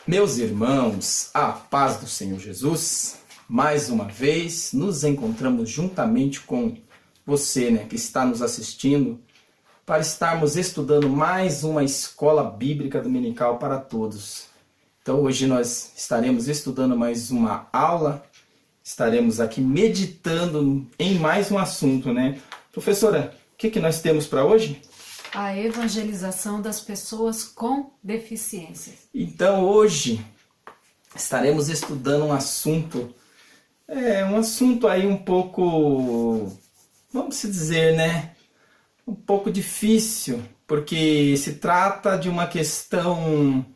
Meus irmãos, a paz do Senhor Jesus, mais uma vez nos encontramos juntamente com você, que está nos assistindo, para estarmos estudando mais uma escola bíblica dominical para todos. Então hoje nós estaremos estudando mais uma aula, estaremos aqui meditando em mais um assunto, Professora, o que nós temos para hoje? A evangelização das pessoas com deficiências. Então hoje estaremos estudando um assunto aí um pouco, vamos dizer, um pouco difícil, porque se trata de uma questão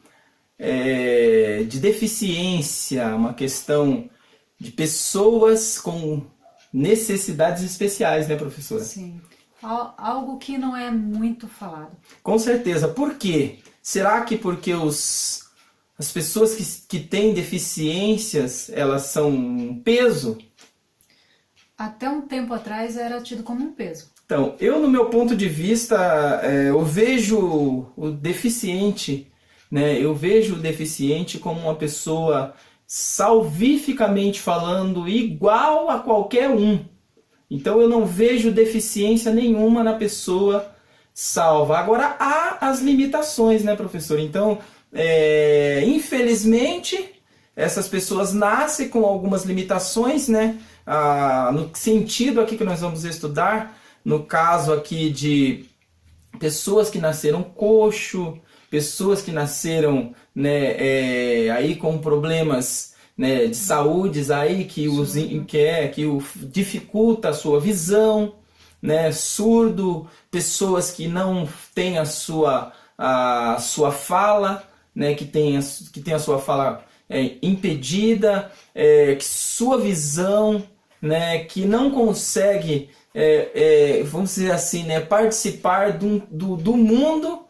de deficiência, uma questão de pessoas com necessidades especiais, professora? Sim. Algo que não é muito falado. Com certeza. Por quê? Será que porque as pessoas que têm deficiências, elas são um peso? Até um tempo atrás era tido como um peso. Então, no meu ponto de vista, eu vejo o deficiente, eu vejo o deficiente como uma pessoa salvificamente falando igual a qualquer um. Então eu não vejo deficiência nenhuma na pessoa salva. Agora há as limitações, professor? Então, infelizmente, essas pessoas nascem com algumas limitações, no sentido aqui que nós vamos estudar, no caso aqui de pessoas que nasceram coxo, pessoas que nasceram aí com problemas de saúdes aí que dificulta a sua visão, surdo, pessoas que não têm a sua fala, que tem a sua fala impedida, que sua visão, que não consegue, vamos dizer assim, participar do mundo,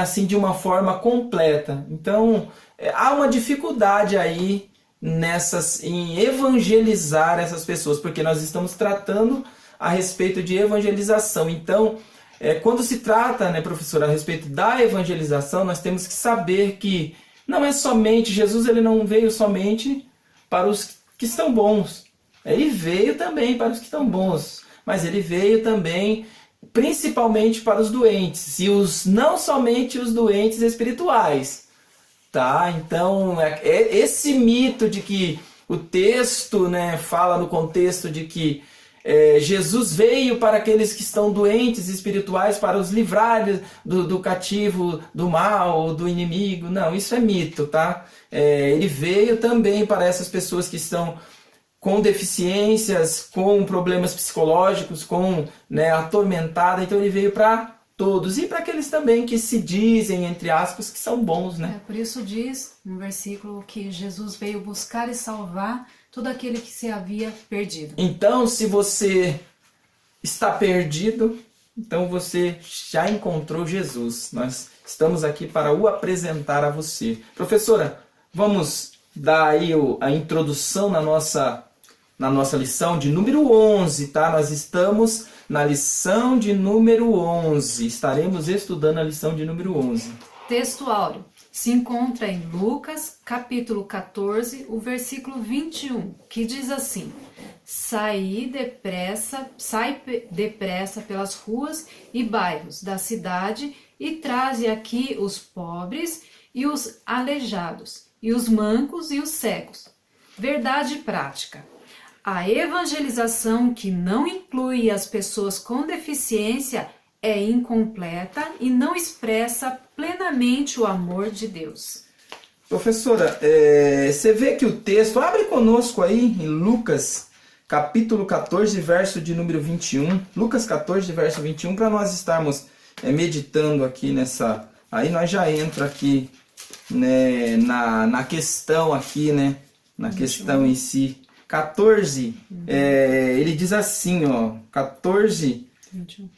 assim, de uma forma completa. Então, há uma dificuldade aí em evangelizar essas pessoas, porque nós estamos tratando a respeito de evangelização. Então, quando se trata, professora, a respeito da evangelização, nós temos que saber que não é somente, Jesus ele não veio somente para os que estão bons, ele veio também para os que estão bons, mas ele veio também principalmente para os doentes, e não somente os doentes espirituais. Então, esse mito de que o texto fala no contexto de que Jesus veio para aqueles que estão doentes espirituais, para os livrar do cativo, do mal, do inimigo. Não, isso é mito, ele veio também para essas pessoas que estão com deficiências, com problemas psicológicos, atormentada. Então ele veio para todos, e para aqueles também que se dizem, entre aspas, que são bons, Por isso diz no versículo que Jesus veio buscar e salvar todo aquele que se havia perdido. Então, se você está perdido, então você já encontrou Jesus. Nós estamos aqui para o apresentar a você. Professora, vamos dar aí a introdução na nossa lição de número 11, Nós estamos na lição de número 11. Estaremos estudando a lição de número 11. Texto áureo. Se encontra em Lucas, capítulo 14, o versículo 21, que diz assim: sai depressa pelas ruas e bairros da cidade e traze aqui os pobres e os aleijados, e os mancos e os cegos. Verdade prática. A evangelização que não inclui as pessoas com deficiência é incompleta e não expressa plenamente o amor de Deus. Professora, você vê que o texto, abre conosco aí em Lucas, capítulo 14, verso de número 21. Lucas 14, verso 21, para nós estarmos meditando aqui nessa... Aí nós já entra aqui na questão aqui, na 21. Questão em si. 14, ele diz assim, 14, 21.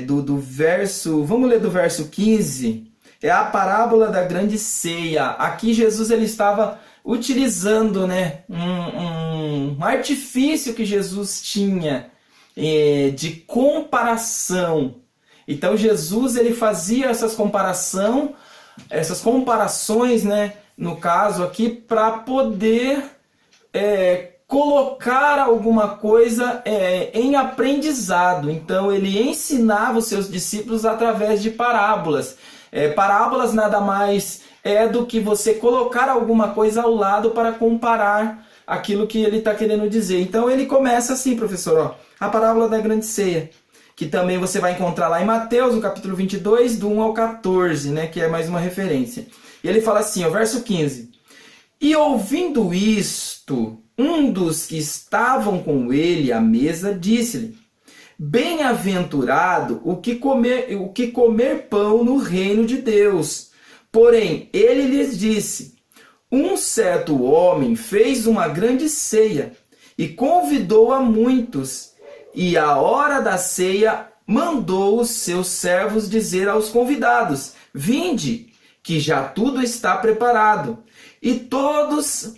Do verso, vamos ler do verso 15, é a parábola da grande ceia. Aqui Jesus ele estava utilizando um artifício que Jesus tinha de comparação. Então Jesus ele fazia essas comparações no caso aqui, para poder colocar alguma coisa em aprendizado. Então ele ensinava os seus discípulos através de parábolas. Parábolas nada mais do que você colocar alguma coisa ao lado para comparar aquilo que ele está querendo dizer. Então ele começa assim, professor, ó, a parábola da grande ceia, que também você vai encontrar lá em Mateus, no capítulo 22, do 1 ao 14, né, que é mais uma referência. E ele fala assim, ó, verso 15. E ouvindo isto, um dos que estavam com ele à mesa disse-lhe, bem-aventurado o que comer pão no reino de Deus. Porém, ele lhes disse, um certo homem fez uma grande ceia e convidou a muitos, e à hora da ceia mandou os seus servos dizer aos convidados, vinde, que já tudo está preparado. E todos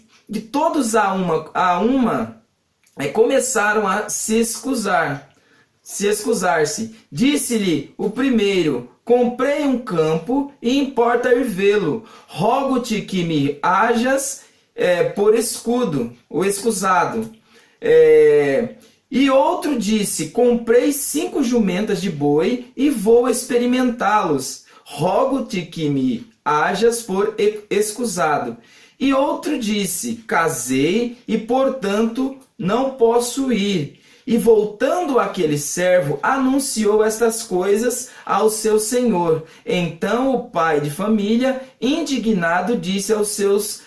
a uma começaram a se excusar-se. Disse-lhe o primeiro, comprei um campo e importa ir vê-lo. Rogo-te que me hajas por escusado. E outro disse, comprei 5 jumentas de boi e vou experimentá-los. Rogo-te que me hajas por escusado. E outro disse, casei e, portanto, não posso ir. E voltando aquele servo, anunciou estas coisas ao seu senhor. Então o pai de família, indignado, disse aos seus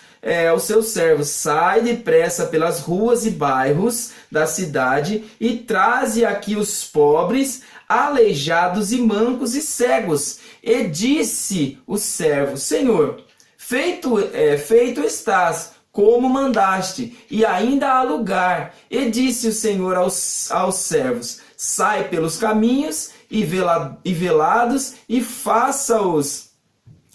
servos, sai depressa pelas ruas e bairros da cidade e traze aqui os pobres, aleijados e mancos e cegos. E disse o servo, Senhor, feito estás, como mandaste, e ainda há lugar. E disse o Senhor aos servos, sai pelos caminhos e velados e faça-os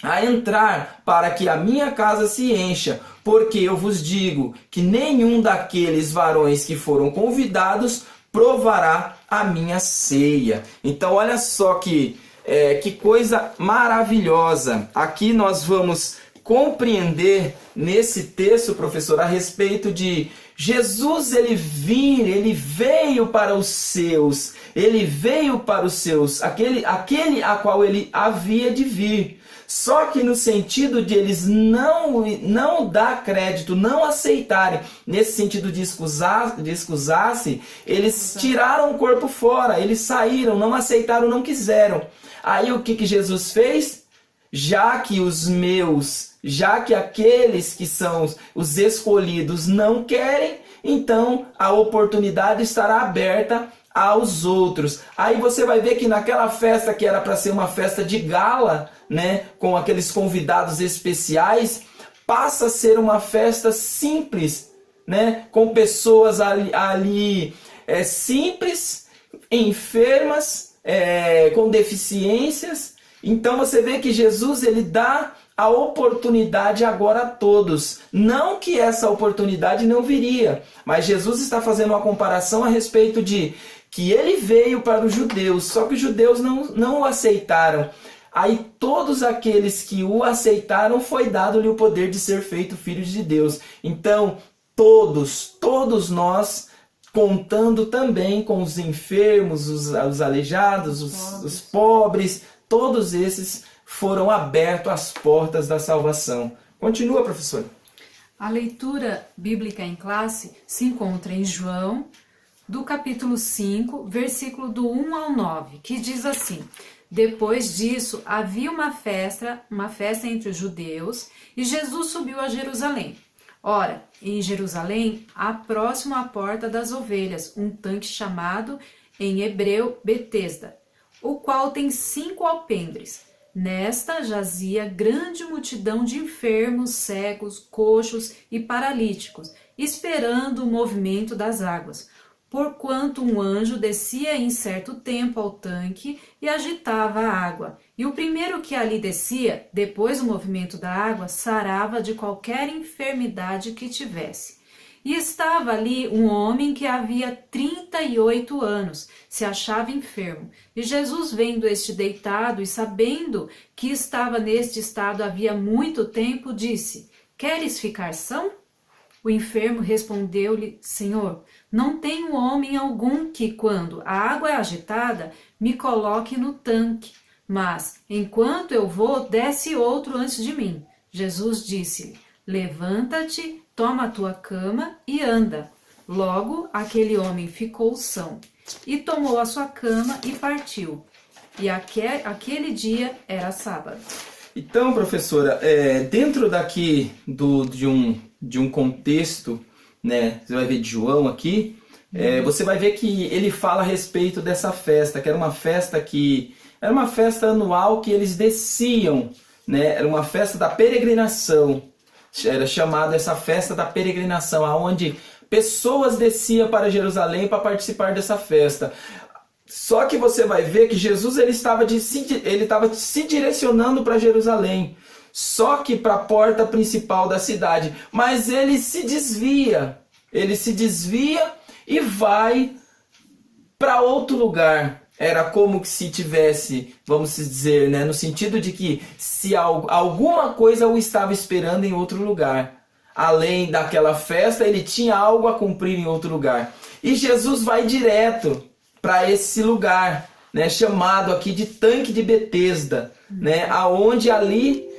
a entrar, para que a minha casa se encha, porque eu vos digo que nenhum daqueles varões que foram convidados provará a minha ceia. Então olha só que coisa maravilhosa. Aqui nós vamos compreender nesse texto, professor, a respeito de Jesus, ele veio para os seus, aquele a qual ele havia de vir. Só que no sentido de eles não dar crédito, não aceitarem, nesse sentido de excusar-se, eles tiraram o corpo fora, eles saíram, não aceitaram, não quiseram. Aí o que Jesus fez? Já que aqueles que são os escolhidos não querem, então a oportunidade estará aberta aos outros. Aí você vai ver que naquela festa que era para ser uma festa de gala, né, com aqueles convidados especiais, passa a ser uma festa simples, né, com pessoas ali simples, enfermas, com deficiências. Então você vê que Jesus, ele dá a oportunidade agora a todos. Não que essa oportunidade não viria, mas Jesus está fazendo uma comparação a respeito de que ele veio para os judeus, só que os judeus não o aceitaram. Aí todos aqueles que o aceitaram, foi dado-lhe o poder de ser feito filhos de Deus. Então todos nós, contando também com os enfermos, os aleijados, os pobres, todos esses foram abertos às portas da salvação. Continua, professora. A leitura bíblica em classe se encontra em João, do capítulo 5, versículo do 1 ao 9, que diz assim: depois disso, havia uma festa entre os judeus, e Jesus subiu a Jerusalém. Ora, em Jerusalém, há próximo à porta das ovelhas, um tanque chamado, em hebreu, Betesda, o qual tem 5 alpendres. Nesta jazia grande multidão de enfermos, cegos, coxos e paralíticos, esperando o movimento das águas. Porquanto um anjo descia em certo tempo ao tanque e agitava a água. E o primeiro que ali descia, depois do movimento da água, sarava de qualquer enfermidade que tivesse. E estava ali um homem que havia 38 anos, se achava enfermo. E Jesus, vendo este deitado e sabendo que estava neste estado havia muito tempo, disse: queres ficar são? O enfermo respondeu-lhe: Senhor, não tenho homem algum que, quando a água é agitada, me coloque no tanque, mas, enquanto eu vou, desce outro antes de mim. Jesus disse-lhe: Levanta-te, toma a tua cama e anda. Logo, aquele homem ficou são, e tomou a sua cama e partiu. E aquele dia era sábado. Então, professora, dentro daqui de um contexto, né, você vai ver de João aqui, você vai ver que ele fala a respeito dessa festa, que era uma festa anual que eles desciam, né, era uma festa da peregrinação, era chamada essa festa da peregrinação, aonde pessoas desciam para Jerusalém para participar dessa festa. Só que você vai ver que Jesus ele estava se direcionando para Jerusalém, só que para a porta principal da cidade, mas ele se desvia e vai para outro lugar. Era como que se tivesse, vamos dizer, né, no sentido de que se alguma coisa o estava esperando em outro lugar. Além daquela festa, ele tinha algo a cumprir em outro lugar. E Jesus vai direto para esse lugar, né, chamado aqui de Tanque de Betesda, né, aonde ali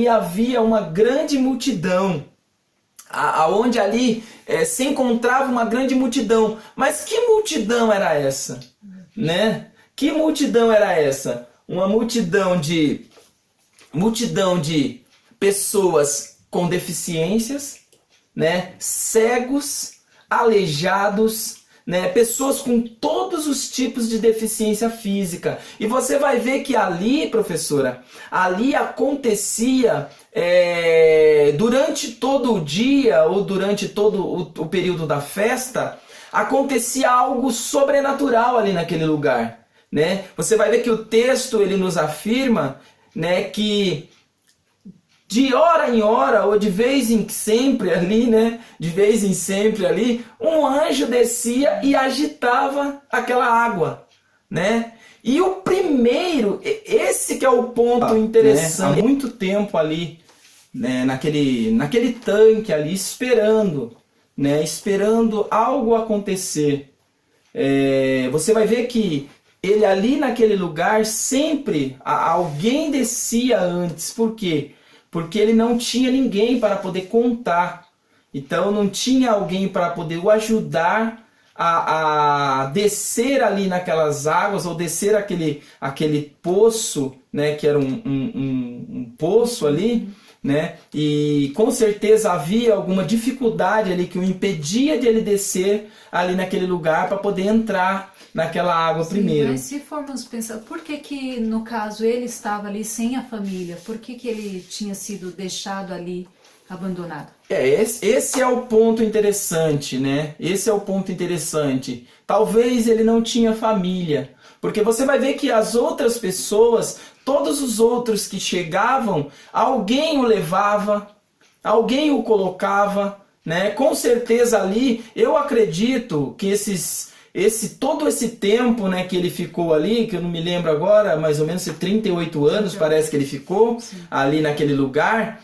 havia uma grande multidão, aonde ali se encontrava uma grande multidão. Mas que multidão era essa? Né? Que multidão era essa? Uma multidão de pessoas com deficiências, né, cegos, aleijados, né, pessoas com todos os tipos de deficiência física. E você vai ver que ali, professora, ali acontecia durante todo o dia ou durante todo o período da festa, acontecia algo sobrenatural ali naquele lugar, né? Você vai ver que o texto ele nos afirma, né, que de hora em hora, ou de vez em sempre ali, né? De vez em sempre ali, um anjo descia e agitava aquela água, né? E o primeiro, esse que é o ponto interessante, né? Há muito tempo ali, né? naquele tanque ali, esperando, né? Esperando algo acontecer. Você vai ver que ele ali naquele lugar, sempre alguém descia antes. Por quê? Porque ele não tinha ninguém para poder contar. Então não tinha alguém para poder o ajudar a descer ali naquelas águas, ou descer aquele poço, né, que era um poço ali, né? E com certeza havia alguma dificuldade ali que o impedia de ele descer ali naquele lugar para poder entrar naquela água. Sim, primeiro. Mas se formos pensar, por que no caso ele estava ali sem a família? Por que ele tinha sido deixado ali abandonado? Esse é o ponto interessante, né? Esse é o ponto interessante. Talvez ele não tinha família, porque você vai ver que as outras pessoas, todos os outros que chegavam, alguém o levava, alguém o colocava, né? Com certeza ali, eu acredito que todo esse tempo, né, que ele ficou ali, que eu não me lembro agora, mais ou menos 38 anos parece que ele ficou. Sim. Ali naquele lugar,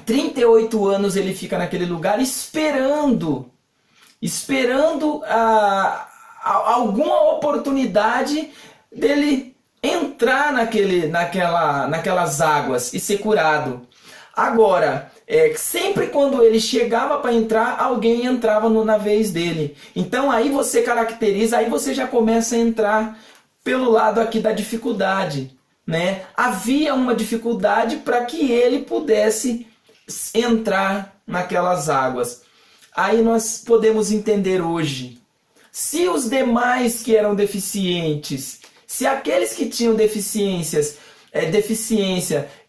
38 anos ele fica naquele lugar esperando alguma oportunidade dele entrar naquelas águas e ser curado. Agora, sempre quando ele chegava para entrar, alguém entrava na vez dele. Então aí você caracteriza, aí você já começa a entrar pelo lado aqui da dificuldade, né? Havia uma dificuldade para que ele pudesse entrar naquelas águas. Aí nós podemos entender hoje, se os demais que eram deficientes, se aqueles que tinham deficiência,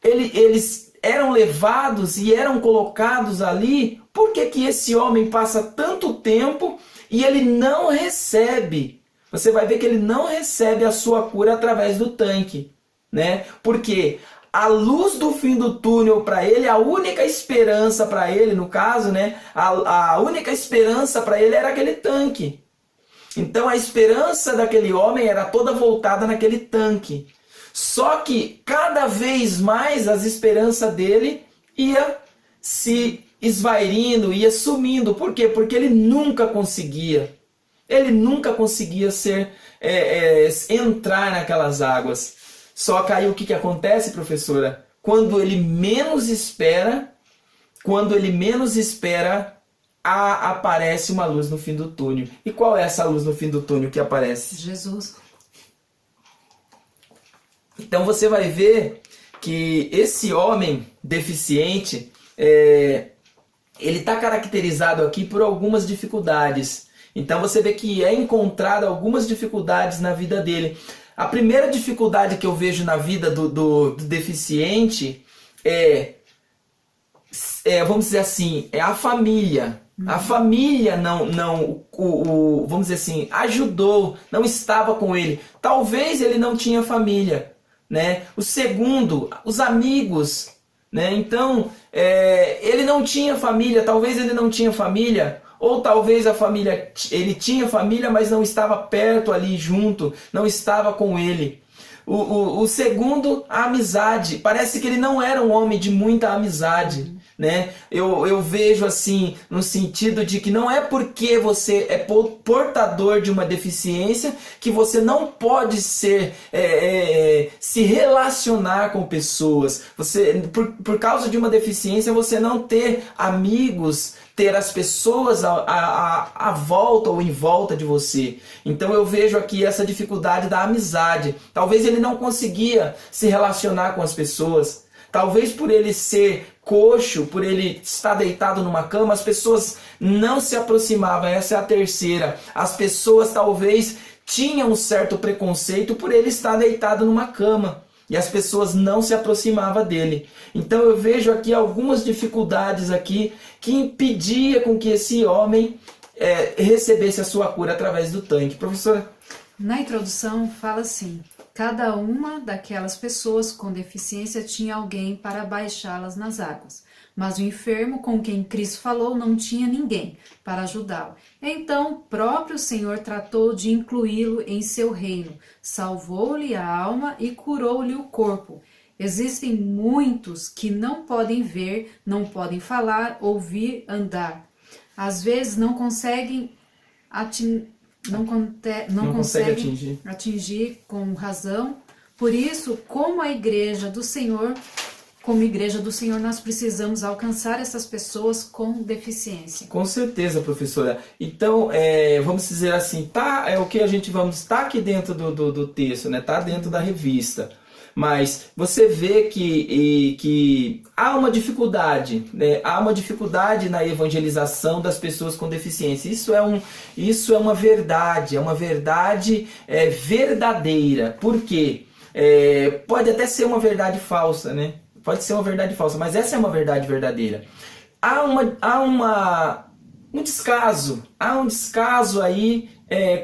eles eram levados e eram colocados ali, por que esse homem passa tanto tempo e ele não recebe? Você vai ver que ele não recebe a sua cura através do tanque, né? Porque a luz do fim do túnel para ele, a única esperança para ele, no caso, né? A única esperança para ele era aquele tanque. Então a esperança daquele homem era toda voltada naquele tanque. Só que cada vez mais as esperanças dele ia se esvairindo, ia sumindo. Por quê? Porque ele nunca conseguia. Ele nunca conseguia entrar naquelas águas. Só que aí o que acontece, professora? Quando ele menos espera, aparece uma luz no fim do túnel. E qual é essa luz no fim do túnel que aparece? Jesus. Então você vai ver que esse homem deficiente, ele está caracterizado aqui por algumas dificuldades. Então você vê que é encontrado algumas dificuldades na vida dele. A primeira dificuldade que eu vejo na vida do deficiente vamos dizer assim, é a família. A família vamos dizer assim, ajudou, não estava com ele. Talvez ele não tinha família, né? O segundo, os amigos, né? Então, ele não tinha família, talvez ele não tinha família, ou talvez ele tinha família, mas não estava perto ali junto, não estava com ele. O segundo, a amizade. Parece que ele não era um homem de muita amizade, né? Eu vejo assim, no sentido de que não é porque você é portador de uma deficiência que você não pode se relacionar com pessoas. Por causa de uma deficiência, você não ter amigos, ter as pessoas à volta ou em volta de você. Então eu vejo aqui essa dificuldade da amizade. Talvez ele não conseguia se relacionar com as pessoas. Talvez por ele ser coxo, por ele estar deitado numa cama, as pessoas não se aproximavam. Essa é a terceira. As pessoas talvez tinham um certo preconceito por ele estar deitado numa cama. E as pessoas não se aproximavam dele. Então eu vejo aqui algumas dificuldades aqui que impedia com que esse homem recebesse a sua cura através do tanque. Professora? Na introdução fala assim: cada uma daquelas pessoas com deficiência tinha alguém para baixá-las nas águas. Mas o enfermo com quem Cristo falou não tinha ninguém para ajudá-lo. Então o próprio Senhor tratou de incluí-lo em seu reino, salvou-lhe a alma e curou-lhe o corpo. Existem muitos que não podem ver, não podem falar, ouvir, andar. Às vezes não conseguem atingir com razão. Por isso, como igreja do Senhor, nós precisamos alcançar essas pessoas com deficiência. Com certeza, professora. Então, vamos dizer assim, o que a gente está aqui dentro do texto, né? Está dentro da revista. Mas você vê que há uma dificuldade, né? Há uma dificuldade na evangelização das pessoas com deficiência. Isso é uma verdade, verdadeira. Por quê? Pode até ser uma verdade falsa, né? Pode ser uma verdade falsa, mas essa é uma verdade verdadeira. Há um descaso aí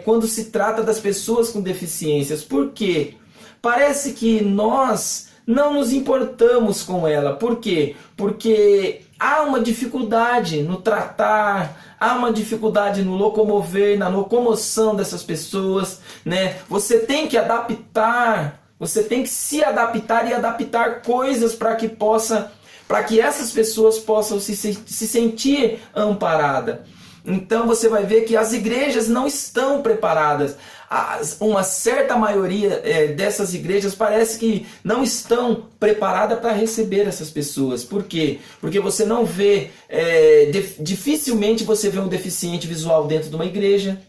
quando se trata das pessoas com deficiências. Por quê? Parece que nós não nos importamos com ela. Por quê? Porque há uma dificuldade no tratar, há uma dificuldade no locomover, na locomoção dessas pessoas, né? Você tem que se adaptar e adaptar coisas para que essas pessoas possam se sentir amparadas. Então você vai ver que as igrejas não estão preparadas. Uma certa maioria dessas igrejas parece que não estão preparadas para receber essas pessoas. Por quê? Porque você não vê, dificilmente você vê um deficiente visual dentro de uma igreja,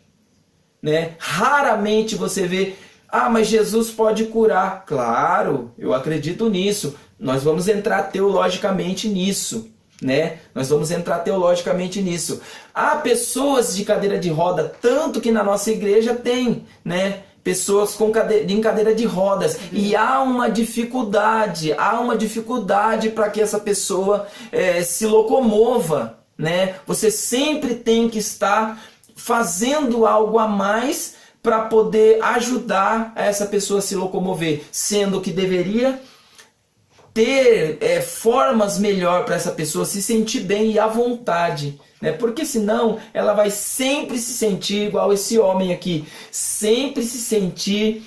né? Raramente você vê, mas Jesus pode curar. Claro, eu acredito nisso. Nós vamos entrar teologicamente nisso. Né? Nós vamos entrar teologicamente nisso. Há pessoas de cadeira de roda, tanto que na nossa igreja tem, né? Pessoas em cadeira de rodas. E há uma dificuldade para que essa pessoa se locomova, né? Você sempre tem que estar fazendo algo a mais para poder ajudar essa pessoa a se locomover, sendo que deveria ter formas melhor para essa pessoa se sentir bem e à vontade, né? Porque senão ela vai sempre se sentir igual esse homem aqui, sempre se sentir,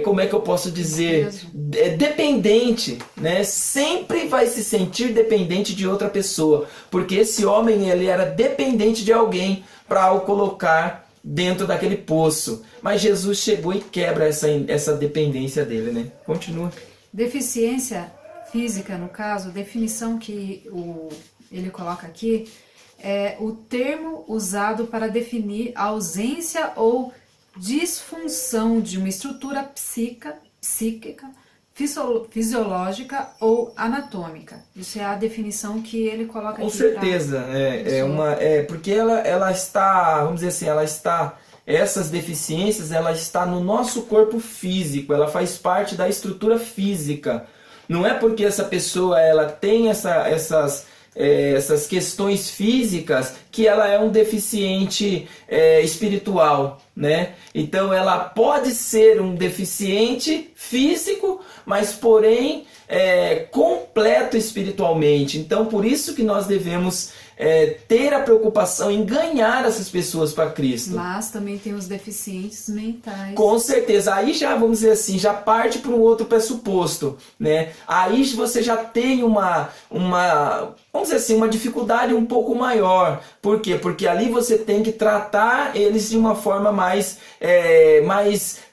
como é que eu posso dizer, dependente, né? Sempre vai se sentir dependente de outra pessoa, porque esse homem ele era dependente de alguém para o colocar dentro daquele poço. Mas Jesus chegou e quebra essa dependência dele, né? Continua. Deficiência física, no caso, definição que ele coloca aqui, é o termo usado para definir a ausência ou disfunção de uma estrutura psíquica, fisiológica ou anatômica. Isso é a definição que ele coloca aqui. Com certeza, porque ela está, vamos dizer assim, essas deficiências, ela está no nosso corpo físico, ela faz parte da estrutura física. Não é porque essa pessoa ela tem essas questões físicas que ela é um deficiente espiritual, né? Então ela pode ser um deficiente físico, mas porém completo espiritualmente. Então por isso que nós devemos ter a preocupação em ganhar essas pessoas para Cristo. Mas também tem os deficientes mentais. Com certeza. Aí já, vamos dizer assim, já parte para um outro pressuposto, né? Aí você já tem vamos dizer assim, uma dificuldade um pouco maior. Por quê? Porque ali você tem que tratar eles de uma forma mais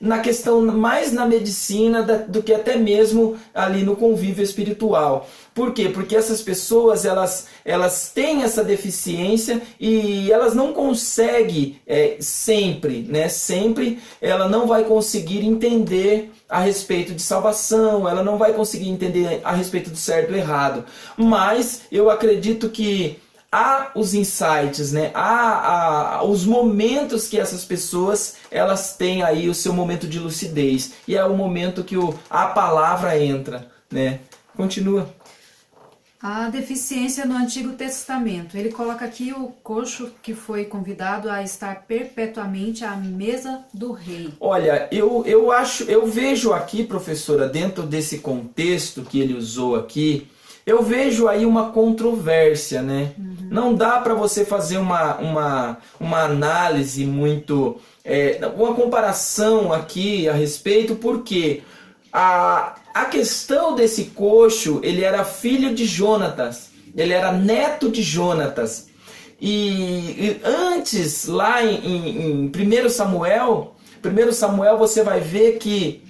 na questão, mais na medicina do que até mesmo ali no convívio espiritual. Por quê? Porque essas pessoas, elas têm essa deficiência e elas não conseguem sempre, né? Sempre ela não vai conseguir entender a respeito de salvação, ela não vai conseguir entender a respeito do certo e errado. Mas eu acredito que há os insights, né? Há os momentos que essas pessoas elas têm aí o seu momento de lucidez. E é o momento que a palavra entra, né? Continua. A deficiência no Antigo Testamento. Ele coloca aqui o coxo que foi convidado a estar perpetuamente à mesa do rei. Olha, eu vejo aqui, professora, dentro desse contexto que ele usou aqui, eu vejo aí uma controvérsia, né? Uhum. Não dá para você fazer uma análise muito, uma comparação aqui a respeito, porque a questão desse coxo, ele era filho de Jonatas, ele era neto de Jonatas. E antes, lá em 1 Samuel você vai ver que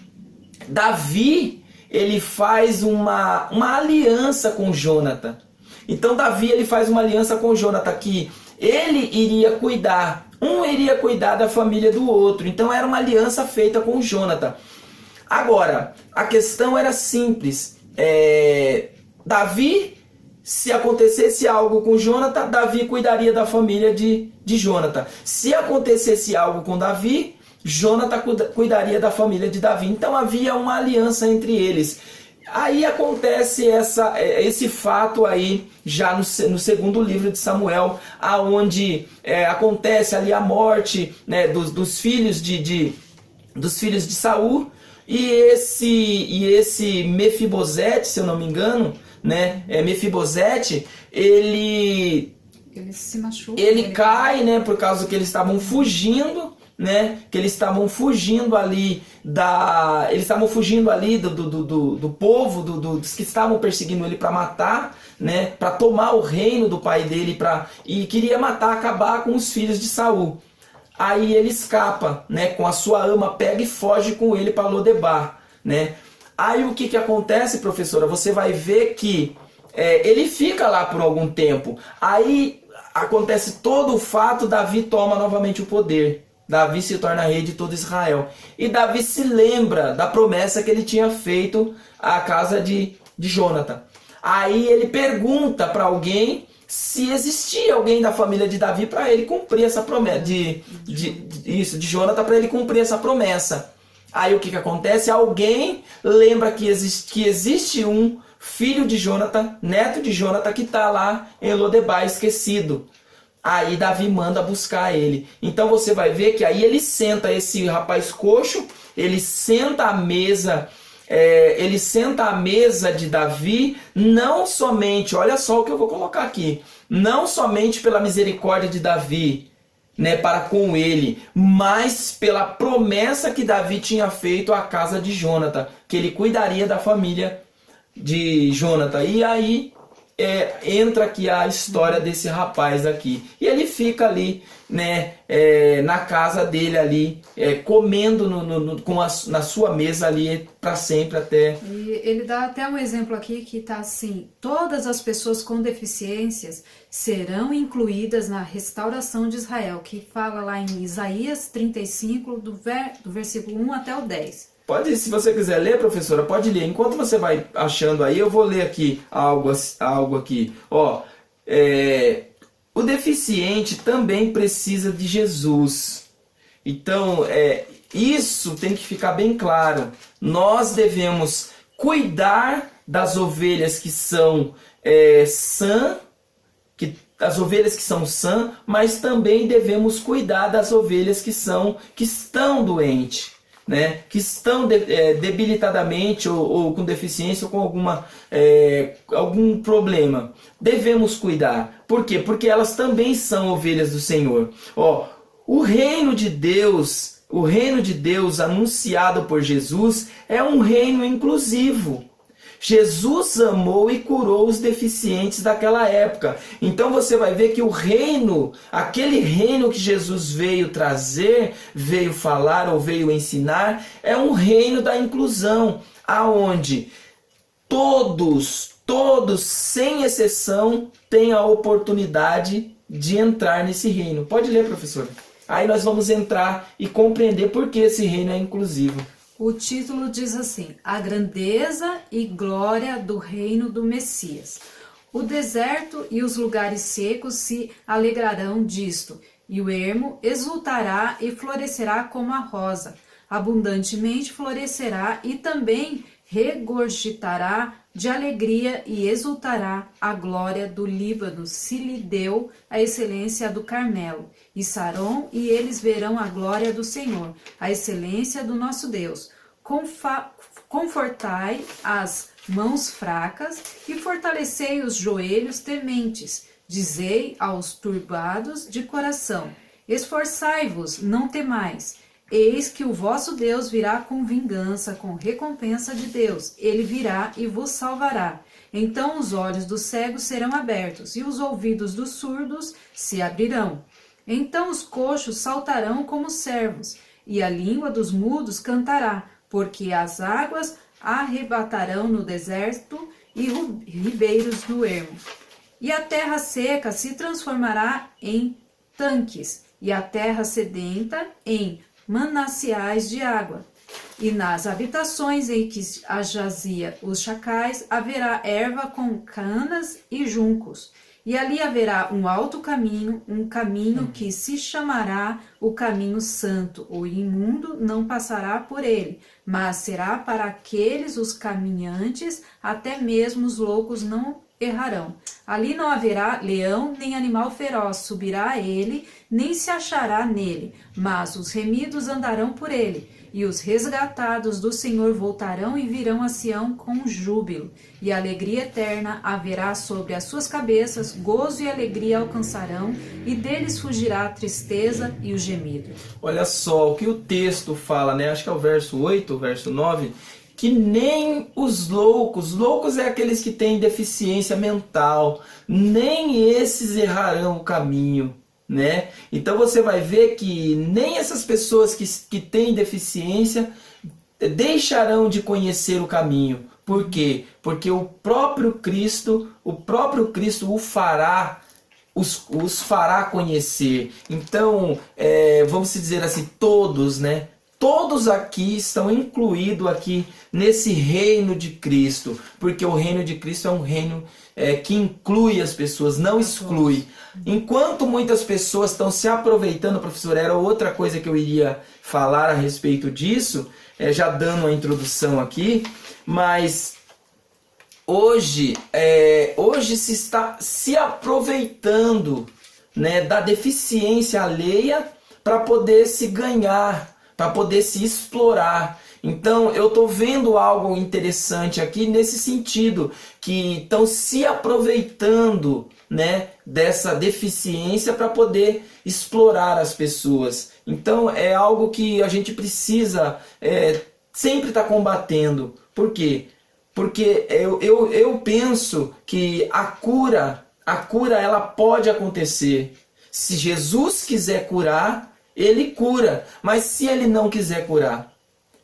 Davi, ele faz uma aliança com Jonatan. Então Davi ele faz uma aliança com Jonatan que ele iria cuidar, um iria cuidar da família do outro. Então era uma aliança feita com Jonatan. Agora, a questão era simples. Davi, se acontecesse algo com Jonatan, Davi cuidaria da família de Jonatan. Se acontecesse algo com Davi, Jonatan cuidaria da família de Davi. Então havia uma aliança entre eles. Aí acontece esse fato aí, já no segundo livro de Samuel, aonde acontece ali a morte, né, dos filhos de Saul. E esse Mefibosete, se eu não me engano, né, Mefibosete, ele se machuca, ele cai, né, por causa que eles estavam fugindo, né, que eles estavam fugindo ali do povo, dos que estavam perseguindo ele para matar, né, para tomar o reino do pai dele, e queria acabar com os filhos de Saul. Aí ele escapa, né, com a sua ama, pega e foge com ele para Lodebar, né? Aí o que acontece, professora? Você vai ver que ele fica lá por algum tempo. Aí acontece todo o fato, Davi toma novamente o poder. Davi se torna rei de todo Israel. E Davi se lembra da promessa que ele tinha feito à casa de Jonatan. Aí ele pergunta para alguém se existia alguém da família de Davi para ele cumprir essa promessa, de Jonatan, para ele cumprir essa promessa. Aí o que acontece? Alguém lembra que existe um filho de Jonatan, neto de Jonatan, que está lá em Lodebar, esquecido. Aí Davi manda buscar ele. Então você vai ver que aí ele senta, esse rapaz coxo, ele senta à mesa ele senta à mesa de Davi, não somente, olha só o que eu vou colocar aqui, não somente pela misericórdia de Davi, né, para com ele, mas pela promessa que Davi tinha feito à casa de Jônatan, que ele cuidaria da família de Jônatan. E aí entra aqui a história desse rapaz aqui. E ele fica ali, né, na casa dele ali, comendo na sua mesa ali para sempre até... E ele dá até um exemplo aqui que está assim: todas as pessoas com deficiências serão incluídas na restauração de Israel, que fala lá em Isaías 35, do versículo 1 até o 10. Pode, se você quiser ler, professora, pode ler. Enquanto você vai achando aí, eu vou ler aqui algo aqui. Ó, o deficiente também precisa de Jesus. Então, isso tem que ficar bem claro. Nós devemos cuidar das ovelhas que são as ovelhas que são sãs, mas também devemos cuidar das ovelhas que estão doentes, né? Que estão debilitadamente ou com deficiência ou com algum problema. Devemos cuidar. Por quê? Porque elas também são ovelhas do Senhor. Ó, o reino de Deus anunciado por Jesus é um reino inclusivo. Jesus amou e curou os deficientes daquela época. Então você vai ver que aquele reino que Jesus veio trazer, veio falar ou veio ensinar, é um reino da inclusão, aonde todos, sem exceção, têm a oportunidade de entrar nesse reino. Pode ler, professora. Aí nós vamos entrar e compreender por que esse reino é inclusivo. O título diz assim: a grandeza e glória do reino do Messias. O deserto e os lugares secos se alegrarão disto, e o ermo exultará e florescerá como a rosa. Abundantemente florescerá e também regurgitará de alegria e exultará a glória do Líbano, se lhe deu a excelência do Carmelo. E Saron, e eles verão a glória do Senhor, a excelência do nosso Deus. Confortai as mãos fracas e fortalecei os joelhos tementes. Dizei aos turbados de coração: esforçai-vos, não temais. Eis que o vosso Deus virá com vingança, com recompensa de Deus. Ele virá e vos salvará. Então os olhos dos cegos serão abertos e os ouvidos dos surdos se abrirão. Então os coxos saltarão como servos, e a língua dos mudos cantará, porque as águas arrebatarão no deserto e ribeiros no ermo. E a terra seca se transformará em tanques, e a terra sedenta em mananciais de água. E nas habitações em que jazia os chacais haverá erva com canas e juncos. E ali haverá um alto caminho, um caminho que se chamará o caminho santo. O imundo não passará por ele, mas será para aqueles os caminhantes, até mesmo os loucos não errarão. Ali não haverá leão nem animal feroz subirá a ele, nem se achará nele, mas os remidos andarão por ele. E os resgatados do Senhor voltarão e virão a Sião com júbilo, e alegria eterna haverá sobre as suas cabeças, gozo e alegria alcançarão, e deles fugirá a tristeza e o gemido. Olha só o que o texto fala, né? Acho que é o verso 8, o verso 9, que nem os loucos é aqueles que têm deficiência mental, nem esses errarão o caminho, né? Então você vai ver que nem essas pessoas que têm deficiência deixarão de conhecer o caminho. Por quê? Porque o próprio Cristo os fará conhecer. Então, vamos dizer assim, todos, né? Todos aqui estão incluídos aqui nesse reino de Cristo, porque o reino de Cristo é um reino que inclui as pessoas, não exclui. Enquanto muitas pessoas estão se aproveitando, professor, era outra coisa que eu iria falar a respeito disso, já dando uma introdução aqui, mas hoje se está se aproveitando, né, da deficiência alheia para poder se ganhar, para poder se explorar. Então eu estou vendo algo interessante aqui nesse sentido, que estão se aproveitando, né, dessa deficiência para poder explorar as pessoas. Então é algo que a gente precisa sempre estar combatendo. Por quê? Porque eu penso que a cura ela pode acontecer. Se Jesus quiser curar, ele cura. Mas se ele não quiser curar?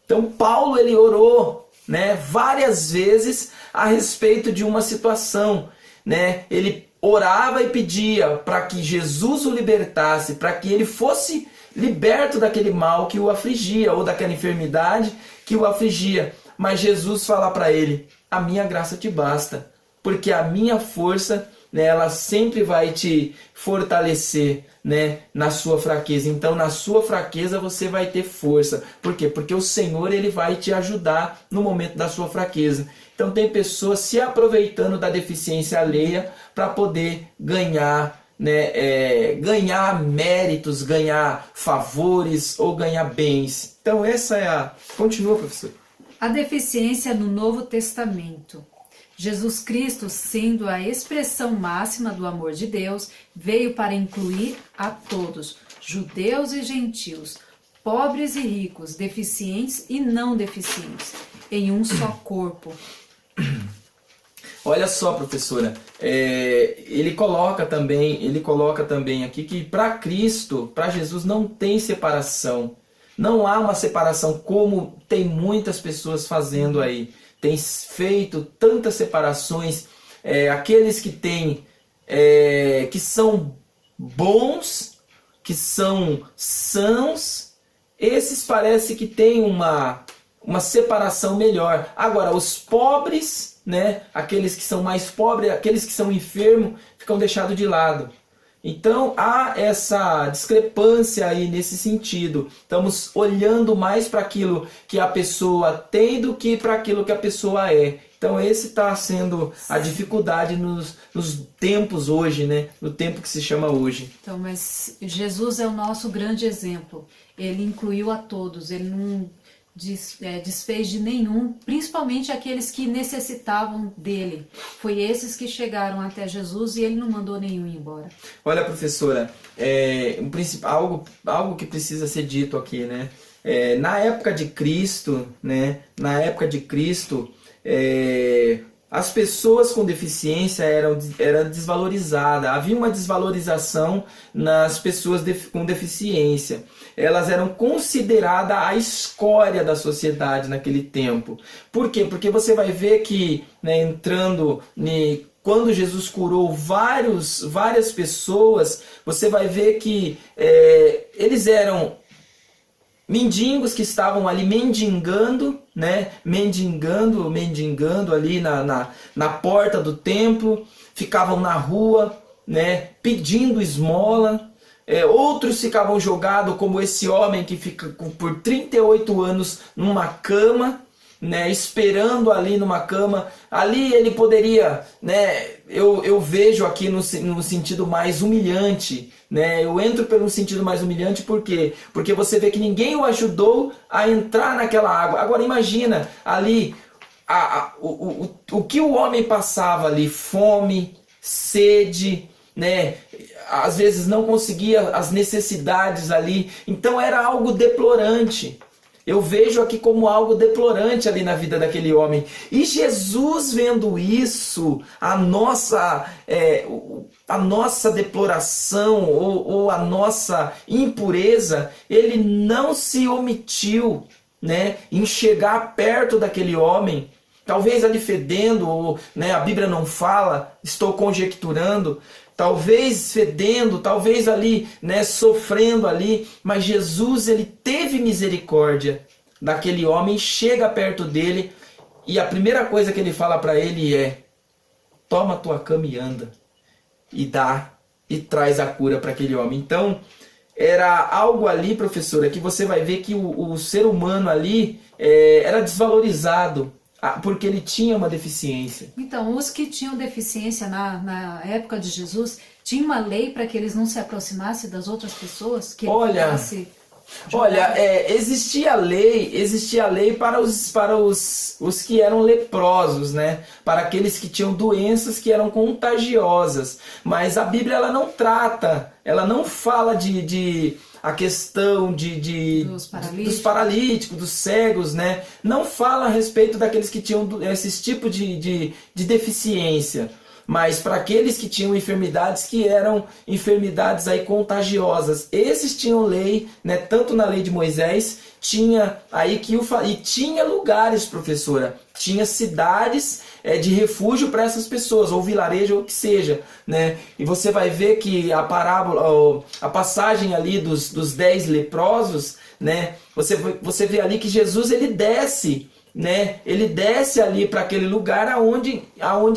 Então Paulo ele orou, né, várias vezes a respeito de uma situação, né? Ele orava e pedia para que Jesus o libertasse, para que ele fosse liberto daquele mal que o afligia, ou daquela enfermidade que o afligia. Mas Jesus fala para ele: a minha graça te basta, porque a minha força, né, ela sempre vai te fortalecer, né, na sua fraqueza. Então na sua fraqueza você vai ter força. Por quê? Porque o Senhor ele vai te ajudar no momento da sua fraqueza. Então tem pessoas se aproveitando da deficiência alheia para poder ganhar, né, ganhar méritos, ganhar favores ou ganhar bens. Então essa é a... Continua, professor. A deficiência no Novo Testamento. Jesus Cristo, sendo a expressão máxima do amor de Deus, veio para incluir a todos, judeus e gentios, pobres e ricos, deficientes e não deficientes, em um só corpo. Olha só, professora, ele coloca também aqui que para Cristo, para Jesus, não tem separação. Não há uma separação como tem muitas pessoas fazendo aí. Tem feito tantas separações. Aqueles que têm, que são bons, que são sãos, esses parece que têm uma separação melhor. Agora, os pobres, né, aqueles que são mais pobres, aqueles que são enfermos, ficam deixados de lado. Então há essa discrepância aí nesse sentido. Estamos olhando mais para aquilo que a pessoa tem do que para aquilo que a pessoa é. Então esse está sendo a dificuldade nos tempos hoje, né? No tempo que se chama hoje. Então, mas Jesus é o nosso grande exemplo. Ele incluiu a todos, ele não desfez de nenhum, principalmente aqueles que necessitavam dele. Foi esses que chegaram até Jesus e ele não mandou nenhum embora. Olha, professora, algo que precisa ser dito aqui, né? Na época de Cristo, né? As pessoas com deficiência eram desvalorizadas. Havia uma desvalorização nas pessoas com deficiência. Elas eram consideradas a escória da sociedade naquele tempo. Por quê? Porque você vai ver que, né, quando Jesus curou várias pessoas, você vai ver que eles eram mendigos que estavam ali mendigando, né? Mendigando ali na porta do templo, ficavam na rua, né, pedindo esmola. Outros ficavam jogados, como esse homem que fica por 38 anos numa cama, né, esperando ali numa cama. Ali ele poderia, né, eu vejo aqui no sentido mais humilhante, né, eu entro pelo sentido mais humilhante. Por quê? Porque você vê que ninguém o ajudou a entrar naquela água. Agora imagina ali o que o homem passava ali: fome, sede, né? Às vezes não conseguia as necessidades ali. Então era algo deplorante. Eu vejo aqui como algo deplorante ali na vida daquele homem. E Jesus, vendo isso, a nossa deploração ou a nossa impureza, ele não se omitiu, né, em chegar perto daquele homem. Talvez ali fedendo, ou, né, a Bíblia não fala, estou conjecturando. Talvez fedendo, talvez ali, né, sofrendo ali, mas Jesus, ele teve misericórdia daquele homem, chega perto dele e a primeira coisa que ele fala para ele é: toma tua cama e anda, e dá e traz a cura para aquele homem. Então era algo ali, professora, que você vai ver que o ser humano ali era desvalorizado, porque ele tinha uma deficiência. Então, os que tinham deficiência na época de Jesus, tinha uma lei para que eles não se aproximassem das outras pessoas? Que ele Olha, pudesse Olha, existia lei para os que eram leprosos, né? Para aqueles que tinham doenças que eram contagiosas. Mas a Bíblia ela não trata, ela não fala de a questão dos paralíticos, dos cegos, né? Não fala a respeito daqueles que tinham esses tipos de deficiência. Mas para aqueles que tinham enfermidades que eram enfermidades aí contagiosas, esses tinham lei, né? Tanto na lei de Moisés, tinha aí e tinha lugares, professora, tinha cidades de refúgio para essas pessoas, ou vilarejo, ou o que seja, né? E você vai ver que a parábola, a passagem ali dos 10 leprosos, né? Você vê ali que Jesus ele desce, né? Ele desce ali para aquele lugar aonde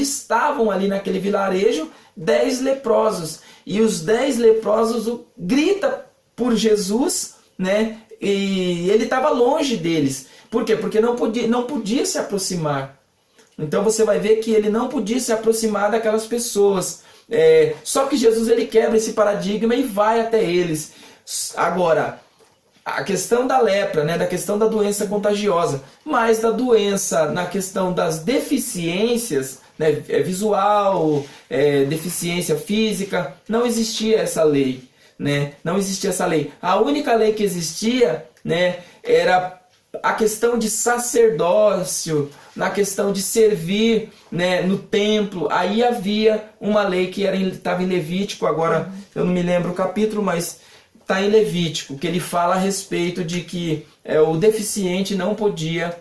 estavam ali naquele vilarejo 10 leprosos. E os 10 leprosos grita por Jesus, né? E ele estava longe deles. Por quê? Porque não podia se aproximar. Então você vai ver que ele não podia se aproximar daquelas pessoas. Só que Jesus ele quebra esse paradigma e vai até eles. Agora, a questão da lepra, né, da questão da doença contagiosa, mas da doença na questão das deficiências, né, visual, deficiência física, não existia essa lei, né? Não existia essa lei. A única lei que existia, né, era a questão de sacerdócio, na questão de servir, né, no templo. Aí havia uma lei que estava em Levítico, agora eu não me lembro o capítulo, mas está em Levítico, que ele fala a respeito de que o deficiente não podia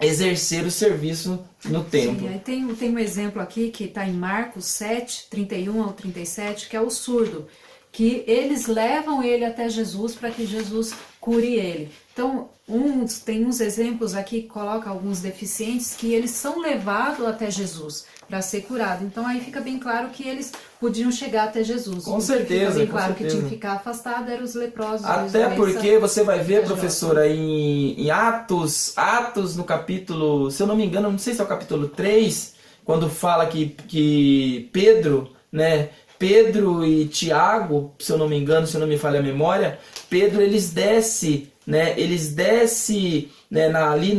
exercer o serviço no templo. Sim, aí tem um exemplo aqui que está em Marcos 7, 31 ao 37, que é o surdo, que eles levam ele até Jesus para que Jesus cure ele. Então, tem uns exemplos aqui que colocam alguns deficientes que eles são levados até Jesus para ser curado. Então, aí fica bem claro que eles podiam chegar até Jesus. Com certeza. Fica bem claro que tinha que ficar afastado eram os leprosos. Até porque você vai ver, professora, em Atos no capítulo, se eu não me engano, não sei se é o capítulo 3, quando fala que Pedro, né? Pedro e Tiago, se eu não me engano, se não me falha a memória, Pedro eles descem, né? Eles descem, né, ali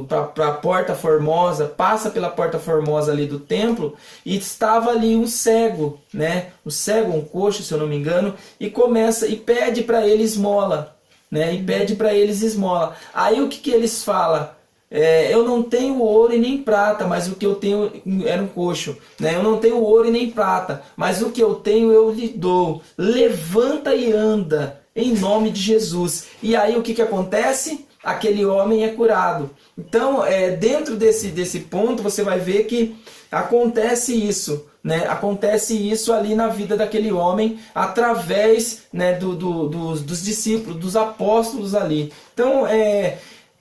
para a porta formosa, passa pela porta formosa ali do templo e estava ali um cego, né? Um cego, um coxo, se eu não me engano, e começa e pede para ele esmola, né? E pede para eles esmola. Aí o que eles falam? Eu não tenho ouro e nem prata, mas o que eu tenho era um coxo, né? Eu não tenho ouro e nem prata, mas o que eu tenho eu lhe dou. Levanta e anda em nome de Jesus. E aí o que acontece? Aquele homem é curado. Então, dentro desse ponto, você vai ver que acontece isso, né? Acontece isso ali na vida daquele homem através, né, dos discípulos, dos apóstolos ali. Então,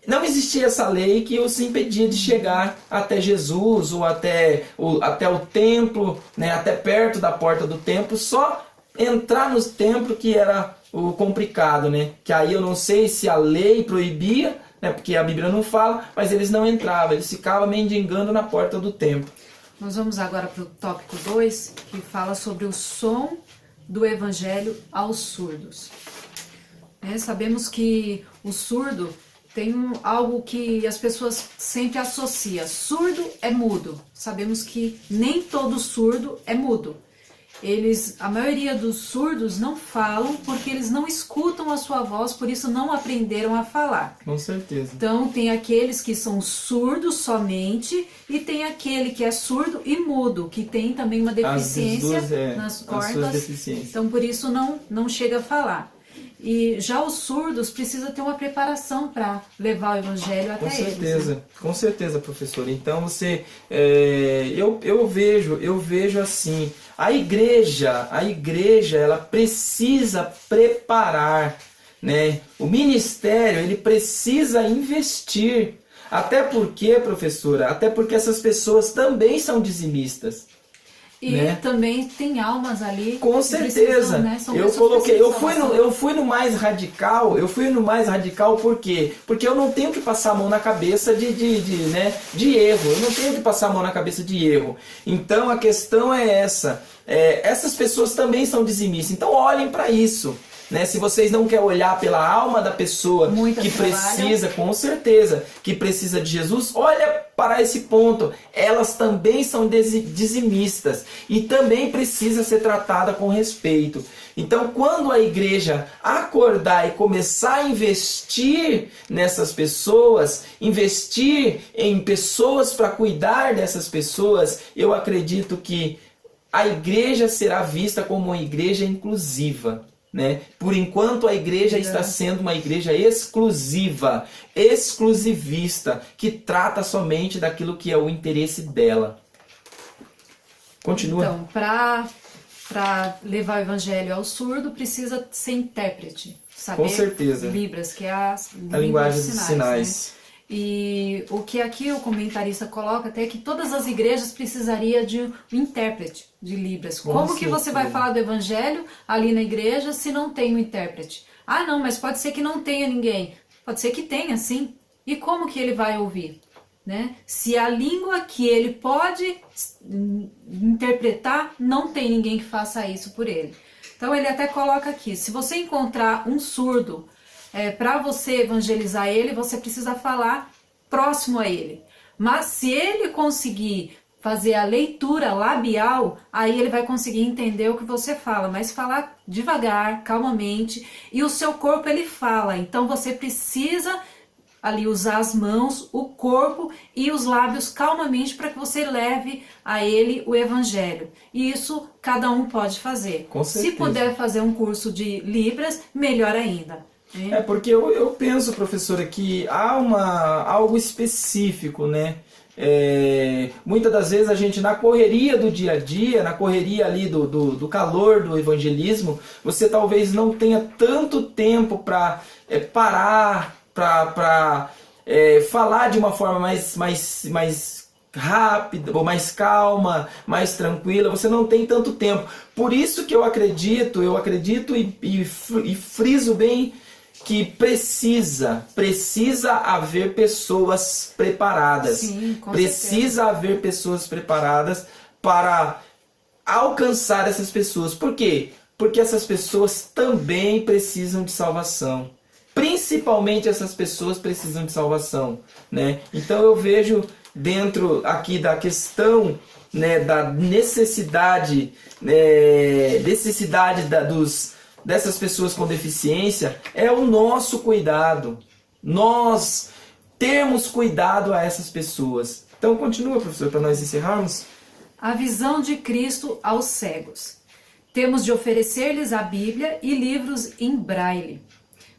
não existia essa lei que os impedia de chegar até Jesus ou até o templo, né, até perto da porta do templo, só entrar no templo que era o complicado, né? Que aí eu não sei se a lei proibia, né, porque a Bíblia não fala, mas eles não entravam, eles ficavam mendigando na porta do templo. Nós vamos agora para o tópico 2, que fala sobre o som do evangelho aos surdos. Sabemos que o surdo tem algo que as pessoas sempre associam. Surdo é mudo. Sabemos que nem todo surdo é mudo. A maioria dos surdos não falam porque eles não escutam a sua voz, por isso não aprenderam a falar. Com certeza. Então tem aqueles que são surdos somente e tem aquele que é surdo e mudo, que tem também uma deficiência nas cordas. Então por isso não chega a falar. E já os surdos precisam ter uma preparação para levar o evangelho até eles. Com certeza, né? Com certeza, professor. Então eu vejo assim, a igreja ela precisa preparar, né? O ministério ele precisa investir. Até porque, professora, essas pessoas também são dizimistas. E né? também tem almas ali. Com certeza. Né? Eu fui no mais radical. Por quê? Porque eu não tenho que passar a mão na cabeça de erro. Eu não tenho que passar a mão na cabeça de erro. Então a questão é essa. Essas pessoas também são dizimistas. Então olhem para isso. né? Se vocês não querem olhar pela alma da pessoa Muitas que trabalham. precisa, com certeza, que precisa de Jesus, olha para esse ponto. Elas também são dizimistas e também precisa ser tratada com respeito. Então, quando a igreja acordar e começar a investir nessas pessoas, investir em pessoas para cuidar dessas pessoas, eu acredito que a igreja será vista como uma igreja inclusiva, né? Por enquanto a igreja está sendo uma igreja exclusiva, exclusivista, que trata somente daquilo que é o interesse dela. Continua. Então, para levar o evangelho ao surdo, precisa ser intérprete, saber Com certeza. Libras, que é a linguagem dos dos sinais. sinais. Né? E o que aqui o comentarista coloca até é que todas as igrejas precisariam de um intérprete de Libras. Com Como que você certeza. vai falar do evangelho ali na igreja se não tem um intérprete? Ah, não, mas pode ser que não tenha ninguém. Pode ser que tenha, sim. E como que ele vai ouvir? Né? Se a língua que ele pode interpretar, não tem ninguém que faça isso por ele. Então ele até coloca aqui, se você encontrar um surdo, para você evangelizar ele, você precisa falar próximo a ele. Mas se ele conseguir fazer a leitura labial, aí ele vai conseguir entender o que você fala, mas falar devagar, calmamente, e o seu corpo ele fala, então você precisa ali usar as mãos, o corpo e os lábios calmamente para que você leve a ele o evangelho. E isso cada um pode fazer. Com Se certeza. puder fazer um curso de Libras, melhor ainda. É porque eu penso, professora, que há algo específico, né? Muitas das vezes a gente, na correria do dia a dia, na correria ali do calor do evangelismo, você talvez não tenha tanto tempo para parar, para falar de uma forma mais rápida, ou mais calma, mais tranquila. Você não tem tanto tempo. Por isso que eu acredito e friso bem que precisa haver pessoas preparadas. Sim, com precisa haver pessoas preparadas para alcançar essas pessoas. Por quê? Porque essas pessoas também precisam de salvação. Principalmente essas pessoas precisam de salvação, né? Então eu vejo dentro aqui da questão, né, da necessidade dessas pessoas com deficiência, é o nosso cuidado. Nós temos cuidado a essas pessoas. Então continua, professor, para nós encerrarmos. A visão de Cristo aos cegos. Temos de oferecer-lhes a Bíblia e livros em braille,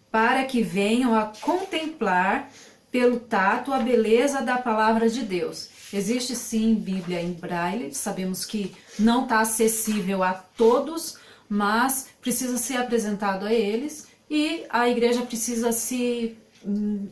para que venham a contemplar pelo tato a beleza da palavra de Deus. Existe sim Bíblia em braille, sabemos que não está acessível a todos, mas precisa ser apresentado a eles e a igreja precisa se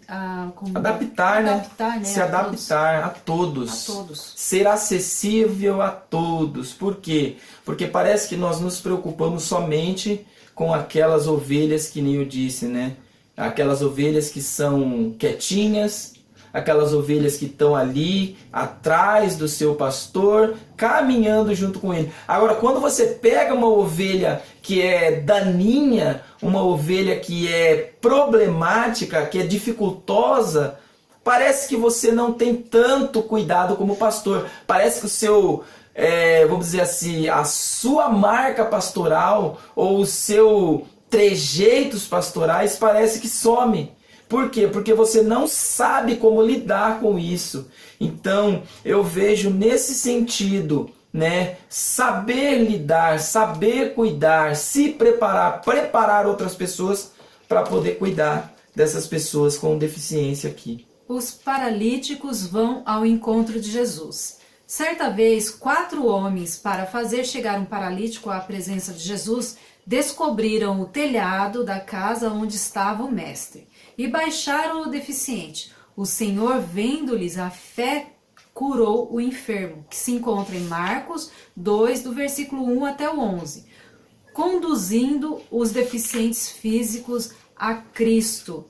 adaptar, né? Se adaptar a todos. Ser acessível a todos. Por quê? Porque parece que nós nos preocupamos somente com aquelas ovelhas que nem eu disse, né? Aquelas ovelhas que são quietinhas, aquelas ovelhas que estão ali atrás do seu pastor, caminhando junto com ele. Agora, quando você pega uma ovelha que é daninha, uma ovelha que é problemática, que é dificultosa, parece que você não tem tanto cuidado como pastor. Parece que o seu, vamos dizer assim, a sua marca pastoral ou o seu trejeitos pastorais parece que some. Por quê? Porque você não sabe como lidar com isso. Então, eu vejo nesse sentido, né, saber lidar, saber cuidar, se preparar outras pessoas para poder cuidar dessas pessoas com deficiência aqui. Os paralíticos vão ao encontro de Jesus. Certa vez, 4 homens, para fazer chegar um paralítico à presença de Jesus, descobriram o telhado da casa onde estava o mestre e baixaram o deficiente. O Senhor, vendo-lhes a fé, curou o enfermo, que se encontra em Marcos 2, do versículo 1 até o 11, conduzindo os deficientes físicos a Cristo.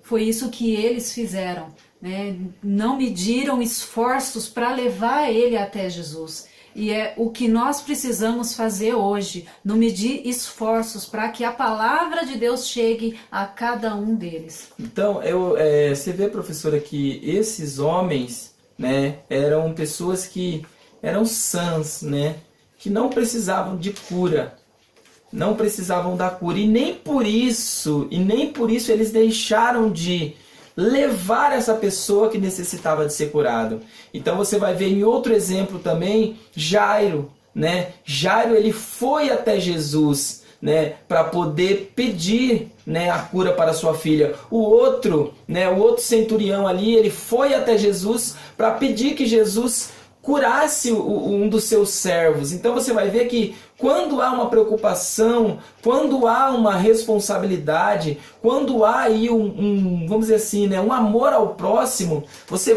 Foi isso que eles fizeram, né? Não mediram esforços para levar ele até Jesus. E é o que nós precisamos fazer hoje, no medir esforços para que a palavra de Deus chegue a cada um deles. Então, você vê, professora, que esses homens, né, eram pessoas que eram sãs, né, que não precisavam de cura, não precisavam da cura, e nem por isso eles deixaram de levar essa pessoa que necessitava de ser curado. Então você vai ver em outro exemplo também, Jairo, né? Jairo, ele foi até Jesus, né, para poder pedir, né, a cura para sua filha. O outro centurião ali, ele foi até Jesus para pedir que Jesus curasse um dos seus servos. Então você vai ver que quando há uma preocupação, quando há uma responsabilidade, quando há aí vamos dizer assim, né, um amor ao próximo, você